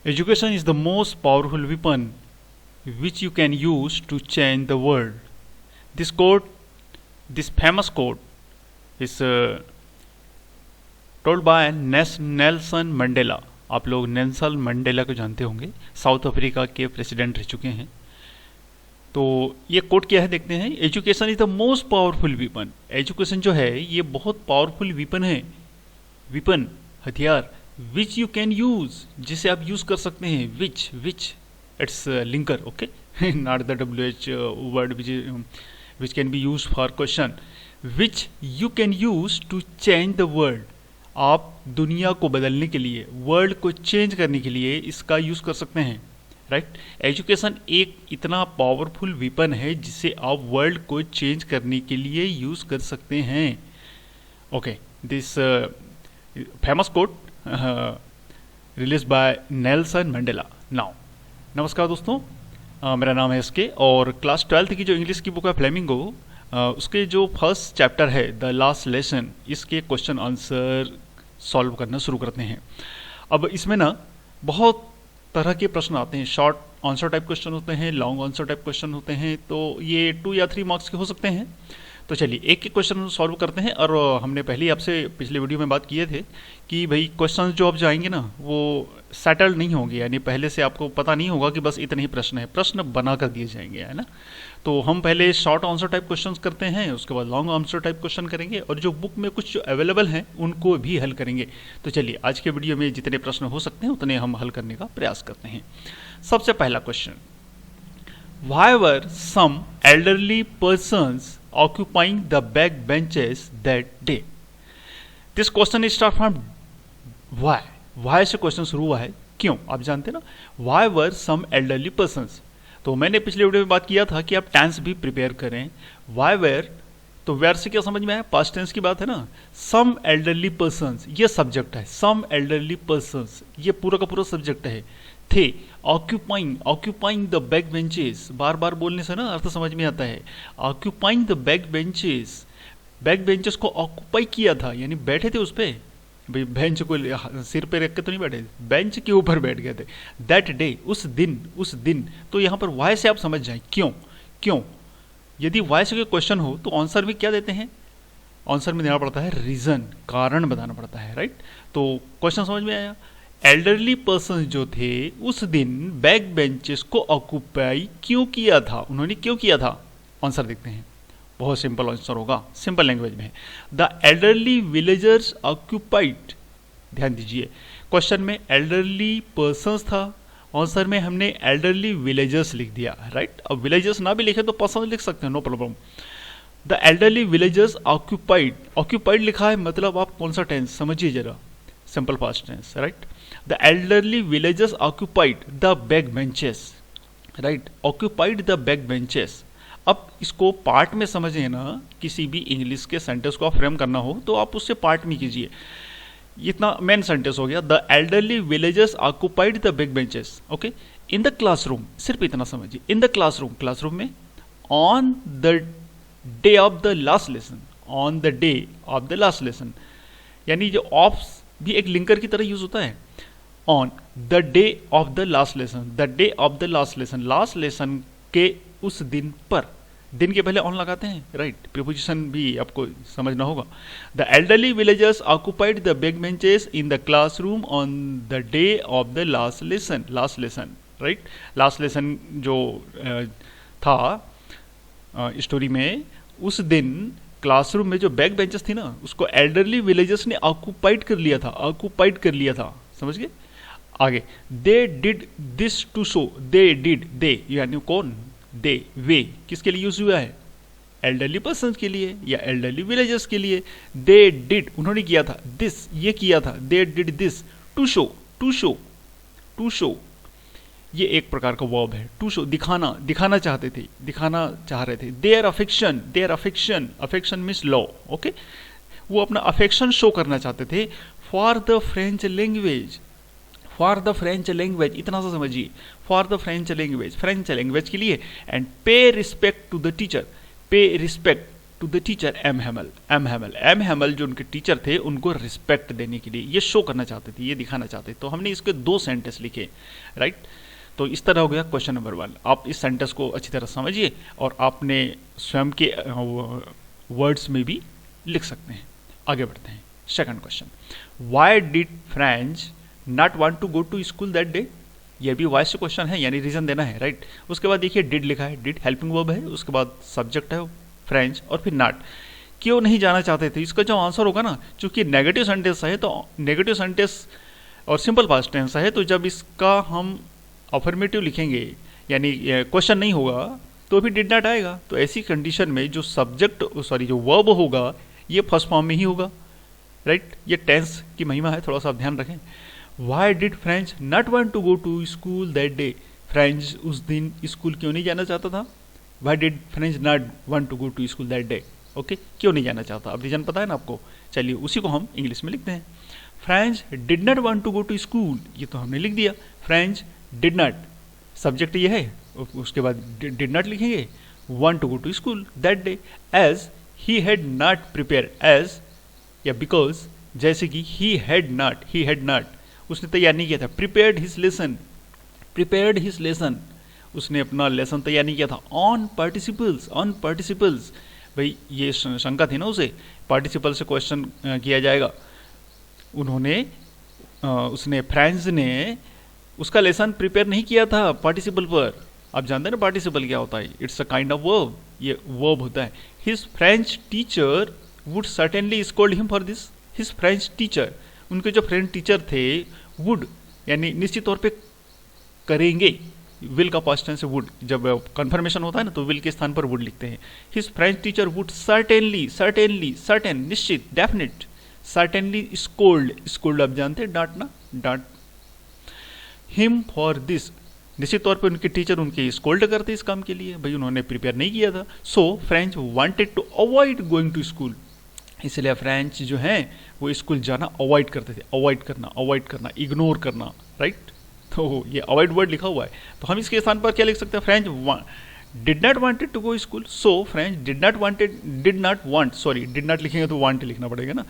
Education is the most powerful weapon which you can use to change the world. This quote, this famous quote, is told by Nelson Mandela. आप लोग Nelson Mandela को जानते होंगे, south Africa के president रह चुके हैं. तो ये कोट क्या है देखते हैं. Education is the most powerful weapon. Education जो है ये बहुत पावरफुल वीपन है, वीपन हथियार, विच यू कैन यूज, जिसे आप यूज कर सकते हैं. Which it's linker, okay, not the WH word which can be use for question. Which you can use to change the world. आप दुनिया को बदलने के लिए, वर्ल्ड को चेंज करने के लिए इसका यूज कर सकते हैं. राइट. एजुकेशन एक इतना पावरफुल वीपन है जिसे आप वर्ल्ड को चेंज करने के लिए यूज कर सकते हैं. Okay, this famous quote release by Nelson Mandela. Now नमस्कार दोस्तों, मेरा नाम है एसके और क्लास 12th की जो इंग्लिश की बुक है फ्लेमिंगो, उसके जो फर्स्ट चैप्टर है द लास्ट लेसन, इसके क्वेश्चन आंसर सॉल्व करना शुरू करते हैं. अब इसमें ना बहुत तरह के प्रश्न आते हैं. शॉर्ट आंसर टाइप क्वेश्चन होते हैं, लॉन्ग आंसर टाइप क्वेश्चन होते हैं. तो ये 2 या 3 मार्क्स के हो सकते हैं. तो चलिए एक एक क्वेश्चन सॉल्व करते हैं. और हमने पहले ही आपसे पिछले वीडियो में बात किए थे कि भाई क्वेश्चन जो आप जाएंगे ना वो सेटल्ड नहीं होंगे, यानी पहले से आपको पता नहीं होगा कि बस इतने ही प्रश्न है, प्रश्न बना कर दिए जाएंगे, है ना. तो हम पहले शॉर्ट आंसर टाइप क्वेश्चंस करते हैं, उसके बाद लॉन्ग आंसर टाइप क्वेश्चन करेंगे और जो बुक में कुछ अवेलेबल हैं उनको भी हल करेंगे. तो चलिए आज के वीडियो में जितने प्रश्न हो सकते हैं उतने हम हल करने का प्रयास करते हैं. सबसे पहला question, why were some elderly persons occupying the back benches that day. This question is start from why. Why से क्वेश्चन शुरू हुआ है, क्यों. आप जानते हैं ना, why were some elderly persons. तो मैंने पिछले वीडियो में बात किया था कि आप टेंस भी प्रिपेयर करें. why were, तो वेयर से क्या समझ में आया, पास्ट टेंस की बात है ना. सम एल्डरली पर्सन्स ये सब्जेक्ट है, सम एल्डरली पर्सन्स ये पूरा का पूरा सब्जेक्ट है. थे, ऑक्यूपाइंग द बैक बेंचेस, बार बार बोलने से ना अर्थ समझ में आता है. Occupying the back benches, back benches को ऑक्यूपाई किया था, यानी बैठे थे उस पर. भाई बेंच को सिर पे रख के तो नहीं बैठे, बेंच के ऊपर बैठ गए थे. दैट डे, उस दिन. तो यहाँ पर वाई से आप समझ जाए क्यों. यदि वाई से कोई क्वेश्चन हो तो आंसर भी क्या देते हैं, आंसर में देना पड़ता है रीजन, कारण बताना पड़ता है. राइट. तो क्वेश्चन समझ में आया. एल्डरली पर्सन जो थे उस दिन बैक बेंचेस को ऑक्यूपाई क्यों किया था, उन्होंने क्यों किया था. आंसर देखते हैं, बहुत सिंपल आंसर होगा, सिंपल लैंग्वेज में. The elderly villagers occupied. ध्यान दीजिए, क्वेश्चन में एल्डरली पर्सन्स था, आंसर में हमने एल्डरली विलेजर्स लिख दिया. राइट. अब विलेजर्स ना भी लिखे तो पर्सन लिख सकते हैं, no problem. The elderly villagers occupied लिखा है, मतलब आप कौन सा टेंस समझिए जरा, simple past tense. Right. The elderly villagers occupied the back benches. Right. Occupied the back benches. अब इसको पार्ट में समझे ना, किसी भी इंग्लिश के सेंटेंस को आप फ्रेम करना हो तो आप उससे पार्ट में कीजिए. इतना मेन सेंटेंस हो गया. The elderly villagers occupied the back benches. Okay. In the classroom, सिर्फ इतना समझिए. इन द क्लासरूम में on the day of the last lesson, on the day of the last lesson, यानी जो ऑफ भी एक लिंकर की तरह यूज होता है. On the day of the last lesson, the day of the last lesson, last lesson के उस दिन पर, दिन के पहले ऑन लगाते हैं. राइट. प्रीपोजिशन भी आपको समझना होगा. The elderly villagers occupied the back benches in the classroom on the day of the last lesson. Last lesson. Right. Last lesson जो था स्टोरी में, उस दिन क्लासरूम में जो बैक बेंचेस थी ना उसको एल्डरली विलेजर्स ने ऑक्यूपाइड कर लिया था. समझ गए. आगे, they did this to show. They यानी कौन, दे, वे किसके लिए यूज हुआ है, एल्डरली पर्सन के लिए या एल्डरली विलेजर्स के लिए. दे डिड, उन्होंने किया था. दिस, ये किया था. They did this to show, ये एक प्रकार का वर्ब है. टू शो, दिखाना चाह रहे थे. Their affection means love. Okay. वो अपना अफेक्शन शो करना चाहते थे. फॉर द फ्रेंच लैंग्वेज, इतना सा समझिए, फॉर द फ्रेंच लैंग्वेज के लिए. And pay respect to the teacher. Pay respect, to the teacher M Hamel जो उनके टीचर थे उनको रिस्पेक्ट देने के लिए, ये शो करना चाहते थे, ये दिखाना चाहते थे। तो हमने इसके 2 सेंटेंस लिखे, राइट। तो इस तरह हो गया क्वेश्चन नंबर 1। आप इस सेंटेंस को अच्छी तरह समझिए और आपने स्वयं के वर्ड्स में भी लिख सकते हैं। आगे बढ़ते हैं। Second question, why did French not want to go to school that day. ये भी वॉइस क्वेश्चन है, यानी रीजन देना है, राइट। उसके बाद देखिए डिड लिखा है, डिड हेल्पिंग वर्ब है, उसके बाद सब्जेक्ट है फ्रेंच और फिर नॉट। क्यों नहीं जाना चाहते थे, इसका जो आंसर होगा ना, चूंकि नेगेटिव सेंटेंस है तो नेगेटिव सेंटेंस और सिंपल पास्ट टेंस है, तो जब इसका हम अफर्मेटिव लिखेंगे यानी क्वेश्चन नहीं होगा तो भी डिड नॉट आएगा। तो ऐसी कंडीशन में जो सब्जेक्ट जो वर्ब होगा ये फर्स्ट फॉर्म में ही होगा, राइट। ये टेंस की महिमा है, थोड़ा सा आप ध्यान रखें। Why did French not want to go to school that day. French उस दिन स्कूल क्यों नहीं जाना चाहता था। Why did French not want to go to school that day. Okay, क्यों नहीं जाना चाहता, अब रीजन पता है ना आपको। चलिए उसी को हम इंग्लिश में लिखते हैं। French did not want to go to school, ये तो हमने लिख दिया। फ्रेंच डिड नॉट, सब्जेक्ट ये है, उसके बाद डिड नॉट लिखेंगे, want to go to school that day as he had not prepare, as या बिकॉज, जैसे कि ही हैड नॉट उसने तैयार नहीं किया था। प्रिपेयर्ड हिज लेसन, उसने अपना लेसन तैयार नहीं किया था। ऑन पार्टिसिपल्स, भाई ये शंका थी ना उसे, पार्टिसिपल से क्वेश्चन किया जाएगा। उसने फ्रेंच ने उसका लेसन प्रिपेयर नहीं किया था पार्टिसिपल पर। आप जानते हैं ना पार्टिसिपल क्या होता है, it's a kind of verb, ये वर्ब होता है। His French teacher would certainly scold him for this. His French teacher, उनके जो फ्रेंच टीचर थे, वुड यानी निश्चित तौर पे करेंगे, विल का पास्ट टेंस है वुड, जब कंफर्मेशन होता है ना तो विल के स्थान पर वुड लिखते हैं। His French teacher would certain निश्चित, डेफिनेट, सर्टेनली स्कोल्ड आप जानते हैं डांटना, डांट हिम फॉर दिस, निश्चित तौर पे उनके टीचर उनके स्कोल्ड करते इस काम के लिए, भाई उन्होंने प्रिपेयर नहीं किया था। So French wanted to avoid going to school, इसलिए फ्रेंच जो है वो स्कूल जाना अवॉइड करते थे। अवॉइड करना, इग्नोर करना, राइट। तो ये अवॉइड वर्ड लिखा हुआ है, तो हम इसके स्थान पर क्या लिख सकते हैं, French did not wanted to go school. So French did not लिखेंगे तो वांट लिखना पड़ेगा ना।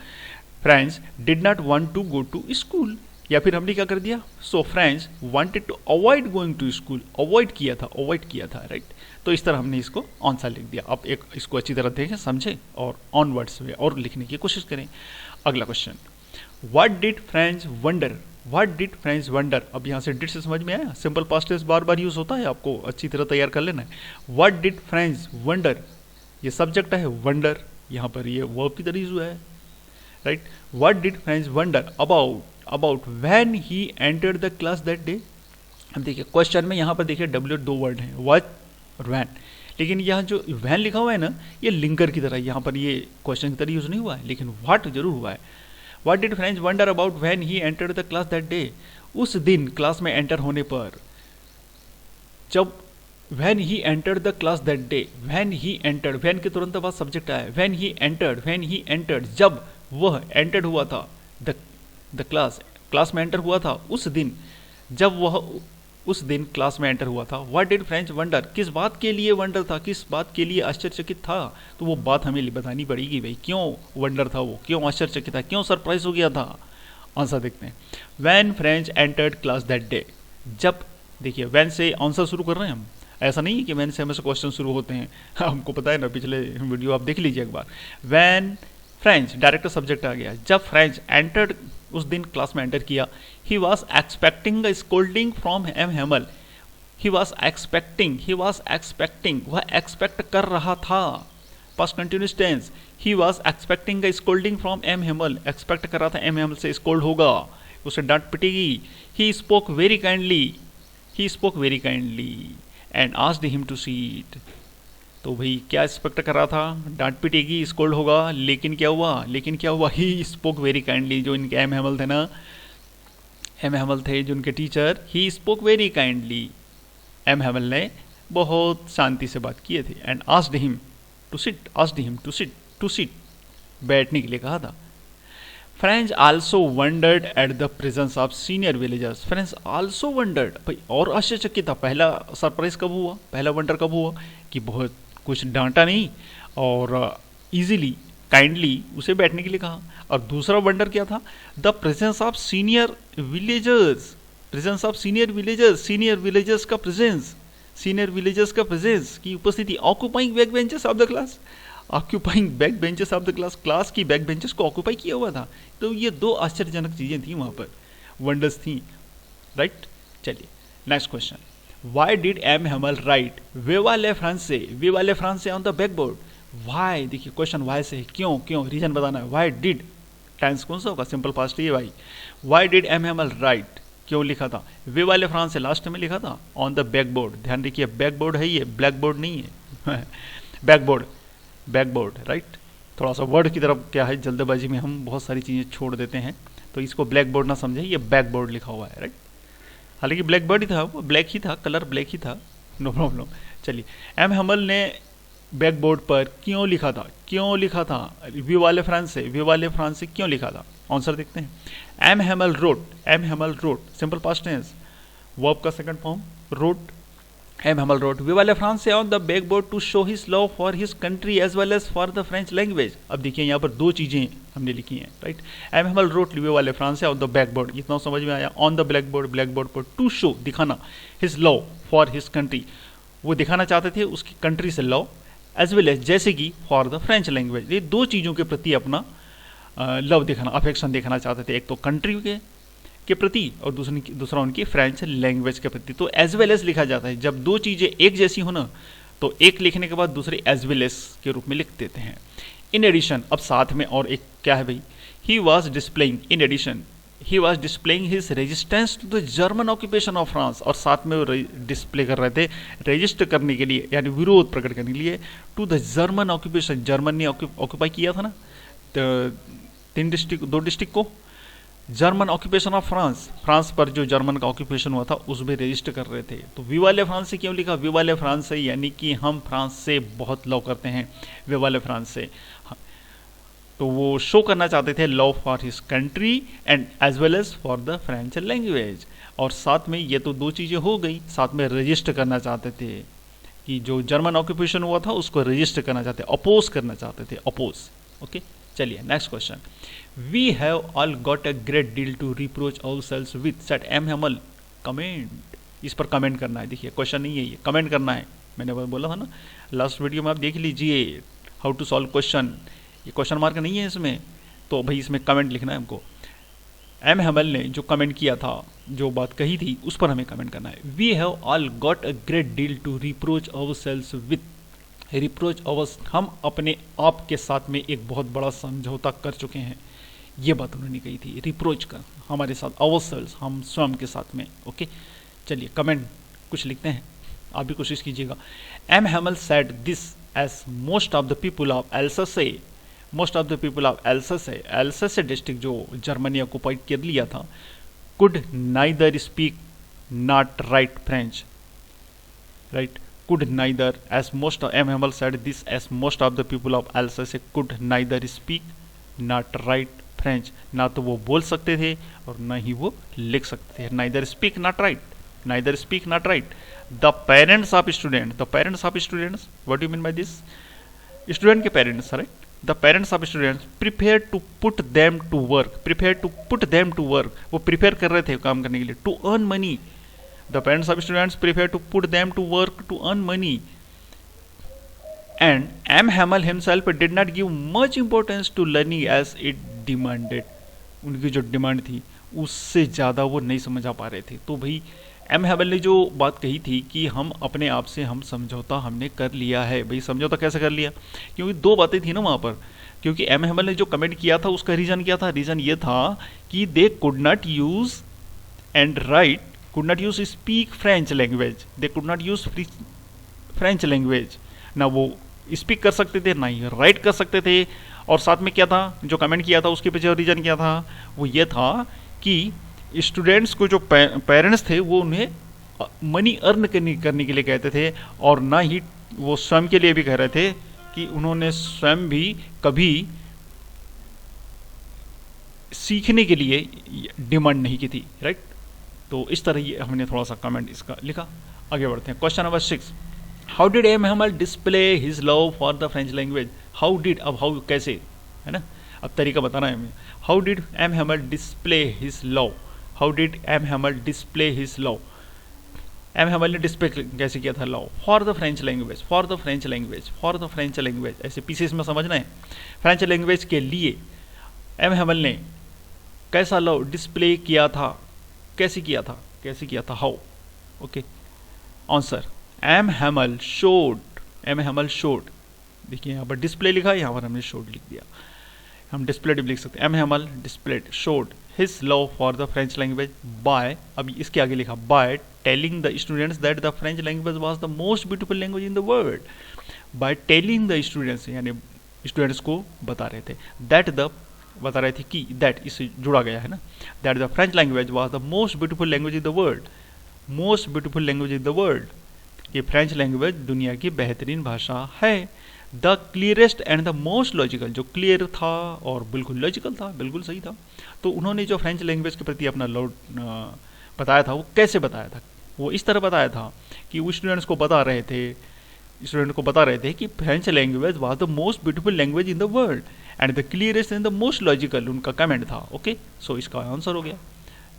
French did not want to go to school, या फिर हमने क्या कर दिया, so French wanted to avoid going to school, avoid किया था, राइट। तो इस तरह हमने इसको आंसर लिख दिया। आप एक इसको अच्छी तरह देखें, समझें और ऑन वर्ड्स में और लिखने की कोशिश करें। अगला question, what did French wonder. अब यहाँ से डिड से समझ में आया, सिंपल पास्ट टेंस बार बार यूज होता है, आपको अच्छी तरह तैयार कर लेना है। व्हाट डिड फ्रेंच वंडर, ये सब्जेक्ट है, वंडर यहाँ पर ये वर्ब की तरह यूज हुआ है, right. What did French wonder about when he entered the class that day. अब देखिए क्वेश्चन में यहाँ पर देखिए डब्ल्यू 2 वर्ड हैं, व्हाट और व्हेन, लेकिन यहाँ जो व्हेन लिखा हुआ है ना ये लिंकर की तरह, यहाँ पर ये क्वेश्चन की तरह यूज नहीं हुआ है, लेकिन व्हाट जरूर हुआ है। What did French wonder about when he entered the class that day, उस दिन क्लास में एंटर होने पर, जब when he entered the class that day, when he entered, when के तुरंत बाद सब्जेक्ट आया, व्हेन ही एंटर्ड, जब वह एंटर्ड हुआ था, द क्लास में एंटर हुआ था, उस दिन, जब वह उस दिन क्लास में एंटर हुआ था। व्हाट डिड फ्रेंच वंडर, किस बात के लिए वंडर था, किस बात के लिए आश्चर्यचकित था, तो वो बात हमें बतानी पड़ेगी भाई, क्यों वंडर था वो, क्यों आश्चर्यचकित था, क्यों सरप्राइज हो गया था। आंसर देखते हैं। When French entered class that day, जब, देखिए व्हेन से आंसर शुरू कर रहे हैं हम, ऐसा नहीं है कि व्हेन से हमेशा क्वेश्चन शुरू होते हैं, हमको पता है ना, पिछले वीडियो आप देख लीजिए एक बार। व्हेन फ्रेंच डायरेक्ट सब्जेक्ट आ गया, जब फ्रेंच एंटर्ड, उस दिन क्लास में एंटर किया, he was expecting a scolding from M Hamel, he was expecting, वह एक्सपेक्ट कर रहा था, past continuous tense, he was expecting a scolding from M Hamel, expect कर रहा था एम हैमल से स्कोल्ड होगा, उसे डांट पिटेगी। He spoke very kindly and asked him to seat, तो भाई क्या एक्सपेक्ट कर रहा था, डांट पिटेगी, स्कोल्ड होगा, लेकिन क्या हुआ, ही स्पोक वेरी काइंडली, जो इनके एम हैमल थे जो उनके teacher, he spoke very kindly, M Hamel ने बहुत शांति से बात किए थे। And asked him to sit, बैठने के लिए कहा था। French also wondered at the presence of senior villagers, French also wondered, भाई और आश्चर्यचकित था, पहला सरप्राइज कब हुआ, पहला वंडर कब हुआ कि बहुत कुछ डांटा नहीं और इजीली, काइंडली उसे बैठने के लिए कहा। और दूसरा वंडर क्या था? The presence of senior villagers, presence of senior villagers, senior villagers का प्रेजेंस, सीनियर विलेजर्स का प्रेजेंस की उपस्थिति। Occupying back benches of the class, occupying back benches of the class, class की बैक बेंचेस को occupy किया हुआ था। तो ये दो आश्चर्यजनक चीजें थी वहां पर, वंडर्स थी, राइट। चलिए next question, why did M Hamel write viva le France, viva le France on the backboard? Why, देखिए क्वेश्चन वाई से है, क्यों, क्यों रीजन बताना है। वाई डिड, टेंस कौन सा होगा? सिंपल पास्ट ही है भाई। Y did M Hamel right, क्यों लिखा था? विवा ले फ्रांस से लास्ट में लिखा था, ऑन द बैकबोर्ड। ध्यान रखिए बैकबोर्ड है ये, ब्लैक बोर्ड नहीं है बैकबोर्ड, बैकबोर्ड, राइट। थोड़ा सा वर्ड की तरफ क्या है, जल्दबाजी में हम बहुत सारी चीज़ें छोड़ देते हैं, तो इसको ब्लैक बोर्ड ना समझे, ये बैकबोर्ड लिखा हुआ है, राइट। हालांकि ब्लैक बोर्ड ही था, वो ब्लैक ही था, कलर ब्लैक ही था, नो प्रॉब्लम। चलिए, एम हेमल ने बैकबोर्ड पर क्यों लिखा था, क्यों लिखा था? विवा ले फ्रांस से, विवा ले फ्रांस से क्यों लिखा था? आंसर देखते हैं। M Hamel wrote, M Hamel wrote, simple past tense, verb का second form wrote. M Hamel wrote viva le France on the backboard to show his love for his country as well as for the French language. अब देखिए यहाँ पर दो चीजें हमने लिखी हैं, right. M Hamel wrote viva le France on the backboard, इतना समझ में आया। ऑन द ब्लैकबोर्ड, ब्लैकबोर्ड पर टू शो, दिखाना, his love for his country, वो दिखाना चाहते थे उसकी कंट्री से लव, एज वेल एज जैसे कि फॉर द फ्रेंच लैंग्वेज, ये दो चीज़ों के प्रति अपना लव दिखाना, अफेक्शन दिखाना चाहते थे, एक तो कंट्री के प्रति और दूसरा उनकी फ्रेंच लैंग्वेज के प्रति। तो एज वेल एज लिखा जाता है, जब दो चीज़ें एक जैसी हो ना, तो एक लिखने के बाद दूसरी एज वेल एज के रूप में लिख देते हैं। इन एडिशन, अब साथ में और एक क्या है भाई, he was displaying, in addition he was displaying his resistance to the German occupation of France, और साथ में वो डिस्प्ले कर रहे थे, रजिस्टर करने के लिए, यानी विरोध प्रकट करने के लिए, to the German occupation, German ने ऑक्यूपाई किया था ना तीन डिस्ट्रिक्ट, दो डिस्ट्रिक्ट को, German occupation of France, France पर जो जर्मन का ऑक्यूपेशन हुआ था उसमें रजिस्टर कर रहे थे। तो विवा ले फ्रांस से क्यों लिखा? विवा ले फ्रांस से यानी कि हम फ्रांस से बहुत लव करते हैं, विवा ले फ्रांस से। तो वो शो करना चाहते थे love for his country and as well as for the French language. और साथ में ये तो दो चीज़ें हो गई, साथ में रजिस्टर करना चाहते थे कि जो जर्मन ऑक्यूपेशन हुआ था उसको रजिस्टर करना चाहते, अपोज करना चाहते थे, अपोज। ओके, चलिए next question, we have all got a great deal to reproach ourselves with, said M Hamel comment. इस पर कमेंट करना है, देखिए क्वेश्चन नहीं है ये, कमेंट करना है। मैंने बोला था ना लास्ट वीडियो में, आप देख लीजिए हाउ टू सॉल्व क्वेश्चन, ये क्वेश्चन मार्क नहीं है इसमें, तो भाई इसमें कमेंट लिखना है हमको। एम हेमल ने जो कमेंट किया था, जो बात कही थी, उस पर हमें कमेंट करना है। We have all got a great deal to reproach ourselves with, reproach ours, हम अपने आप के साथ में एक बहुत बड़ा समझौता कर चुके हैं, ये बात उन्होंने कही थी, रिप्रोच कर हमारे साथ, अवर्सेल्व्स, हम स्वयं के साथ में। ओके, चलिए कमेंट कुछ लिखते हैं, आप भी कोशिश कीजिएगा। M Hamel said this as most of the people of Alsace, most of the people of Alsace, Alsace district जो जर्मनी ऑक्युपाइड कर लिया था, could neither speak not write French, right, could neither, as most of M. Hamel said this, as most of the people of Alsace could neither speak not write French, ना तो वो बोल सकते थे और ना ही वो लिख सकते थे, neither speak not write, neither speak not write. The parents of students, the parents of students, what do you mean by this? Student के parents, right? The parents of students prepared to put them to work, prepared to put them to work, वो prepare कर रहे थे काम करने के लिए, to earn money. The parents of students prefer to put them to work to earn money. And M. Hamel himself did not give much importance to learning as it demanded. उनकी जो demand थी उससे ज़्यादा वो नहीं समझ आ पा रहे थे। तो भाई एम हेमल ने जो बात कही थी कि हम अपने आप से हम समझौता हमने कर लिया है, भाई समझौता कैसे कर लिया? क्योंकि दो बातें थी ना वहाँ पर, क्योंकि एम हेमल ने जो कमेंट किया था उसका रीज़न क्या था? रीज़न ये था कि they could not use and right, could not use speak French language, they could not use French language, ना वो स्पीक कर सकते थे ना ही राइट कर सकते थे। और साथ में क्या था जो कमेंट किया था उसके पीछे रीजन क्या था? वो ये था कि स्टूडेंट्स को जो पेरेंट्स थे वो उन्हें मनी अर्न करने के लिए कहते थे, और ना ही वो स्वयं के लिए भी कह रहे थे कि उन्होंने स्वयं भी कभी सीखने के लिए डिमांड नहीं की थी, राइट। तो इस तरह ये हमने थोड़ा सा कमेंट इसका लिखा। आगे बढ़ते हैं, question number 6, how did M Hamel display his love for the French language? How did, अब हाउ कैसे है ना, अब तरीका बताना है हमें। How did M Hamel display his love, how did M Hamel display his love, M Hamel ने डिस्प्ले कैसे किया था love for the French language, for the French language, for the French language, ऐसे पीसेस में समझना है। French language के लिए एम हैमल ने कैसा लव डिस्प्ले किया था, कैसे किया था, कैसे किया था, how. Okay answer, M Hamel showed, M Hamel showed, देखिए यहाँ पर डिस्प्ले लिखा है, यहाँ पर हमने शोड लिख दिया, हम डिस्प्लेड भी लिख सकते हैं। M Hamel displayed showed his love for the French language by, अभी इसके आगे लिखा by telling the students that the French language was the most beautiful language in the world, by telling the students, यानी students को बता रहे थे, that the, बता रहे थे कि, दैट इससे जुड़ा गया है ना, that the French language was the most beautiful language in the world, most beautiful language in the world, ये फ्रेंच लैंग्वेज दुनिया की बेहतरीन भाषा है। The clearest and the most logical, जो क्लियर था और बिल्कुल लॉजिकल था, बिल्कुल सही था। तो उन्होंने जो फ्रेंच लैंग्वेज के प्रति अपना लव बताया था, वो कैसे बताया था, वो इस तरह बताया था कि वो स्टूडेंट्स को बता रहे थे, स्टूडेंट को बता रहे थे कि French language was the most beautiful language in the world and the clearest and the most logical, उनका कमेंट था। ओके सो इसका आंसर हो गया।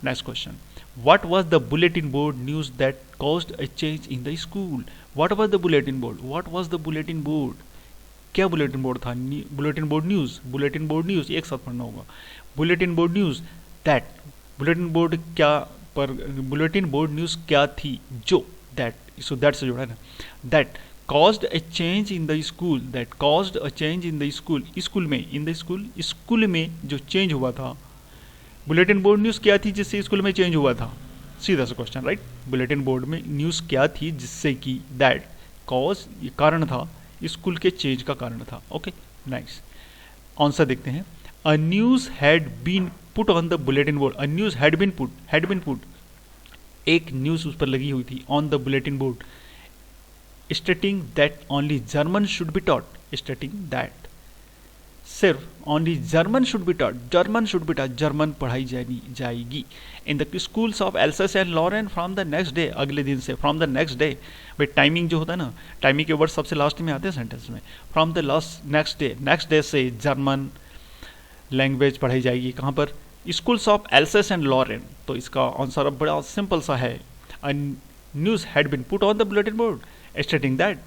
Next question, what was the bulletin board news that caused a change in the school? What was the bulletin board? What was the bulletin board? क्या bulletin board था? Bulletin board news, bulletin board news एक साथ पढ़ना होगा। Bulletin board news that, bulletin board क्या पर, bulletin board news क्या थी जो, दैट, सो दैट से जुड़ा है ना, that caused a change in the school, that caused a change in the school, school में, इन द स्कूल, स्कूल में जो चेंज हुआ था। बुलेटिन बोर्ड न्यूज़ क्या थी जिससे स्कूल में चेंज हुआ था, सीधा सा क्वेश्चन राइट। बुलेटिन बोर्ड में न्यूज़ क्या थी जिससे कि, दैट कॉज, ये कारण था, स्कूल के चेंज का कारण था। ओके नाइस, आंसर देखते हैं। A news had been put on the bulletin board, a news had been put, had been put, एक न्यूज़ उस पर लगी हुई थी, on the bulletin board, stating that only German should be taught, stating that सिर्फ only German should be taught, German should be taught, German पढ़ाई जाएगी in the schools of Alsace and Lorraine from the next day, अगले दिन से, from the next day, भाई timing जो होता है ना, टाइमिंग के वर्ड सबसे लास्ट में आते हैं सेंटेंस में, from the last next day, next day से जर्मन लैंग्वेज पढ़ाई जाएगी, कहाँ पर, schools of Alsace and Lorraine. तो इसका आंसर अब बड़ा सिंपल सा है, a news had been put on the bulletin board stating that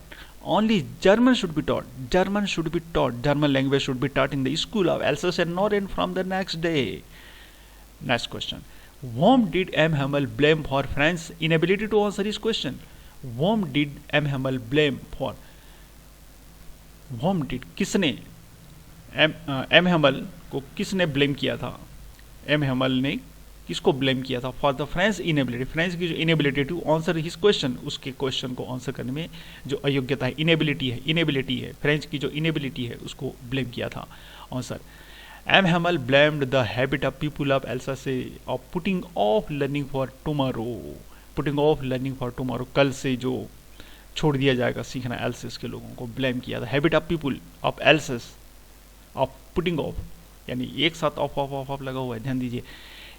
only German should be taught, German should be taught, German language should be taught in the school of Alsace and Lorraine from the next day. Next question, whom did M. Hamel blame for France's inability to answer his question? Whom did M. Hamel blame for? Whom did, किसने, M. Hamel को किसने blame किया था? M. Hamel ने किसको blame किया था for the French inability, French की जो inability to answer his question, उसके क्वेश्चन को आंसर करने में जो अयोग्यता है, इनेबिलिटी है, फ्रेंच की जो इनेबिलिटी है उसको ब्लेम किया था। Answer, M Hamel blamed the habit of people of Alsace of putting off learning for tomorrow, putting off learning for tomorrow, कल से जो छोड़ दिया जाएगा सीखना एल्सास के लोगों को ब्लेम किया था। Habit of people of Alsace of putting of, यानी एक साथ ऑफ लगा हुआ है, ध्यान दीजिए,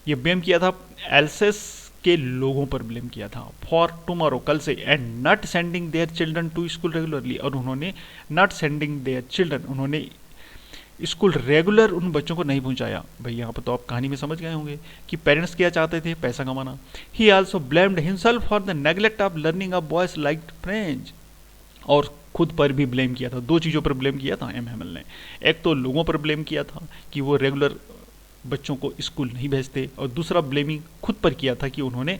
ये ब्लेम किया था एल्सेस के लोगों पर ब्लेम किया था, फॉर टुमारो, कल से, and not sending their children to school regularly, और उन्होंने नॉट सेंडिंग देयर चिल्ड्रन, उन्होंने स्कूल रेगुलर उन बच्चों को नहीं पहुंचाया। भाई यहाँ पर तो आप कहानी में समझ गए होंगे कि पेरेंट्स क्या चाहते थे, पैसा कमाना। ही also blamed himself for the neglect of learning of boys like French, और खुद पर भी ब्लेम किया था, दो चीज़ों पर ब्लेम किया था एम हैमल ने, एक तो लोगों पर ब्लेम किया था कि वो रेगुलर बच्चों को स्कूल नहीं भेजते, और दूसरा ब्लेमिंग खुद पर किया था कि उन्होंने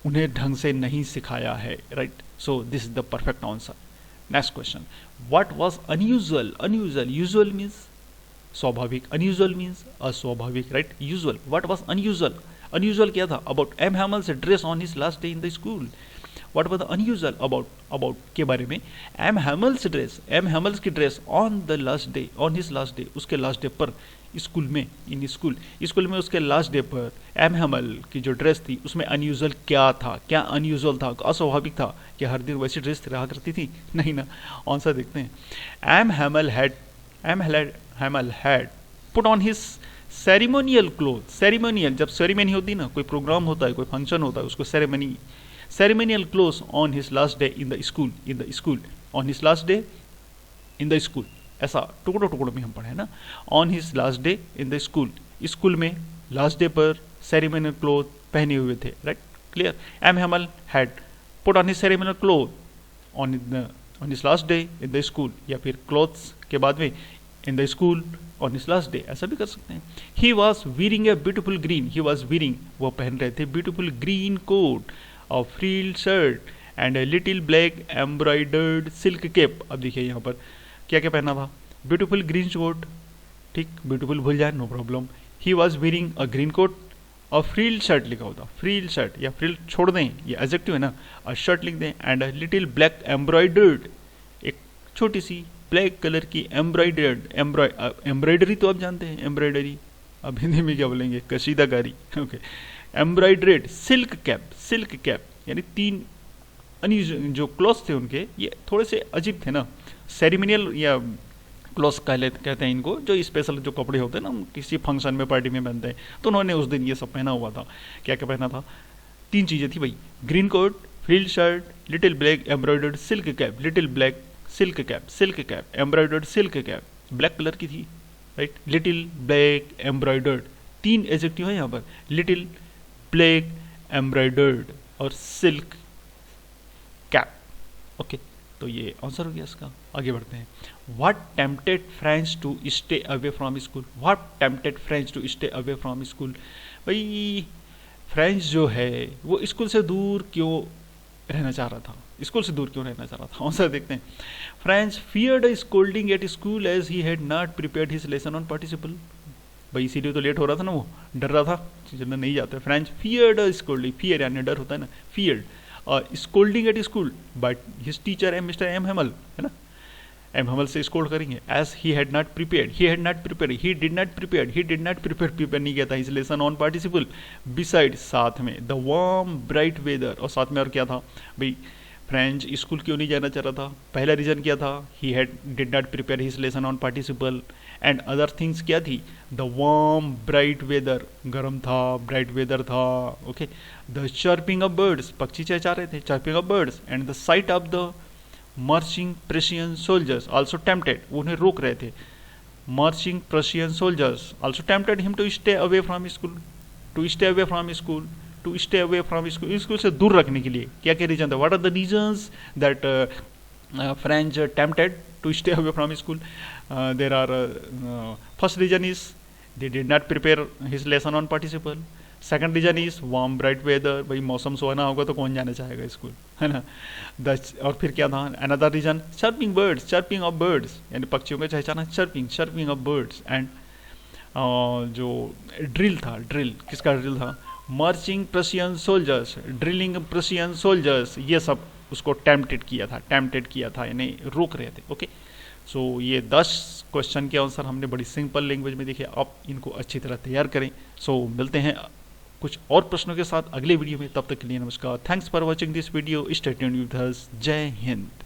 उन्हें ढंग से नहीं सिखाया है, right. So this is the perfect answer. Next question, what was unusual, unusual, usual means स्वाभाविक, अनयूजुअल मीन्स अस्वाभाविक, right. Usual, what was unusual, unusual क्या था about M Hamel's dress on his last day in the school, what was unusual about के बारे में, M Hamel's dress, M Hamel's की dress on the last day, on his last day, उसके last day पर school में, in school में उसके last day पर एम हैमल की जो ड्रेस थी उसमें अनयूजुअल क्या था, क्या अनयूजुअल था, अस्वाभाविक था, क्या हर दिन वैसी ड्रेस रहा करती थी, नहीं ना। आंसर देखते हैं, M Hamel had put on his ceremonial cloth, ceremonial, जब सेरेमनी होती ना, कोई प्रोग्राम होता है, कोई फंक्शन होता है, उसको ceremonial clothes on his last day in the school, on his last day in the school, ऐसा टुकड़ों टुकड़ों में हम पढ़े ना। On his last day in the school, school में लास्ट डे पर सेरेमनियल क्लोथ पहने हुए थे, right, clear. M Hamel had put on his ceremonial cloth on his last day in the school, या फिर क्लोथ्स के बाद में in the school on his last day, ऐसा भी कर सकते हैं। He was wearing a beautiful green, he was wearing, वो पहन रहे थे ब्यूटिफुल ग्रीन कोट और frill shirt and a little black embroidered silk cap. अब देखिए यहाँ पर क्या क्या पहना था, ब्यूटीफुल ग्रीन कोट, ठीक, ब्यूटीफुल भूल जाए no problem. He was wearing a green coat और फ्रील शर्ट लिखा होता, फ्रील शर्ट या फ्रील छोड़ दें, ये एडजेक्टिव है ना, और शर्ट लिख दें, and a little black embroidered, एक छोटी सी ब्लैक कलर की एम्ब्रॉयडरी तो आप जानते हैं, एम्ब्रॉयडरी अब हिंदी में क्या बोलेंगे, कशीदाकारी, okay, embroidered silk cap, silk cap, यानी तीन जो क्लॉथ्स थे उनके ये थोड़े से अजीब थे ना, सेरेमनियल या क्लॉथ्स कहते हैं इनको, जो स्पेशल जो कपड़े होते हैं ना, हम किसी फंक्शन में पार्टी में पहनते हैं, तो उन्होंने उस दिन ये सब पहना हुआ था। क्या क्या पहना था, तीन चीज़ें थी भाई, green coat, frill shirt, little black embroidered silk cap, little black silk cap, embroidered silk cap, black colour की थी, राइट, लिटिल ब्लैक एम्ब्रॉयडर्ड, तीन एडजेक्टिव है यहाँ पर, लिटिल ब्लैक एम्ब्रॉयडर्ड और सिल्क कैप, ओके। तो ये आंसर हो गया इसका। आगे बढ़ते हैं। What tempted friends to stay away from school, what tempted friends to stay away from school, भाई फ्रेंड्स जो है वो स्कूल से दूर क्यों रहना चाह रहा था, स्कूल से दूर क्यों रहना चाह रहा था, आंसर देखते हैं। Friends feared a scolding at school as he had not prepared his lesson on participle, भाई इसीलिए तो लेट हो रहा था ना, वो डर रहा था चलना नहीं जाता। Franz feared a scolding, fear यानी डर होता है ना, feared scolding at school but his teacher M Mister M Hamel, है ना, एम हेमल से स्कोल्ड करेंगे, as he had not prepared, he had not prepared, he did not prepared, he did not prepare नहीं किया था his lesson on participle, beside साथ में, the warm bright weather, और साथ में और क्या था भाई, फ्रेंच स्कूल क्यों नहीं जाना चाह रहा था, पहला रीजन क्या था, he had did not prepare his lesson on participle, and other things क्या थी, द वार्म ब्राइट वेदर, गर्म था, ब्राइट वेदर था, okay, the chirping of birds, पक्षी चहचा रहे थे, chirping of birds, and the sight of the marching Prussian soldiers also tempted, उन्हें रोक रहे थे, marching Prussian soldiers also tempted him to stay away from school, to stay away from school, to stay away from school, school से दूर रखने के लिए क्या क्या रीजन था, what are the reasons that French tempted to stay away from school. There are first reason is they did not prepare his lesson on participle. Second reason is warm bright weather, भाई मौसम सुहाना होगा तो कौन जाना चाहेगा school, है ना। और फिर क्या था, another reason chirping birds, chirping of birds, यानी पक्षियों का चहचहाना, चर्पिंग ऑफ बर्ड्स, एंड जो ड्रिल था, ड्रिल किसका ड्रिल था, marching Prussian soldiers, drilling Prussian soldiers, ये सब उसको टेम्पटेड किया था यानी रोक रहे थे, ओके। सो ये 10 क्वेश्चन के आंसर हमने बड़ी सिंपल लैंग्वेज में देखे, आप इनको अच्छी तरह तैयार करें। सो मिलते हैं कुछ और प्रश्नों के साथ अगले वीडियो में, तब तक के लिए नमस्कार, thanks for watching this video, stay tuned with us, जय हिंद।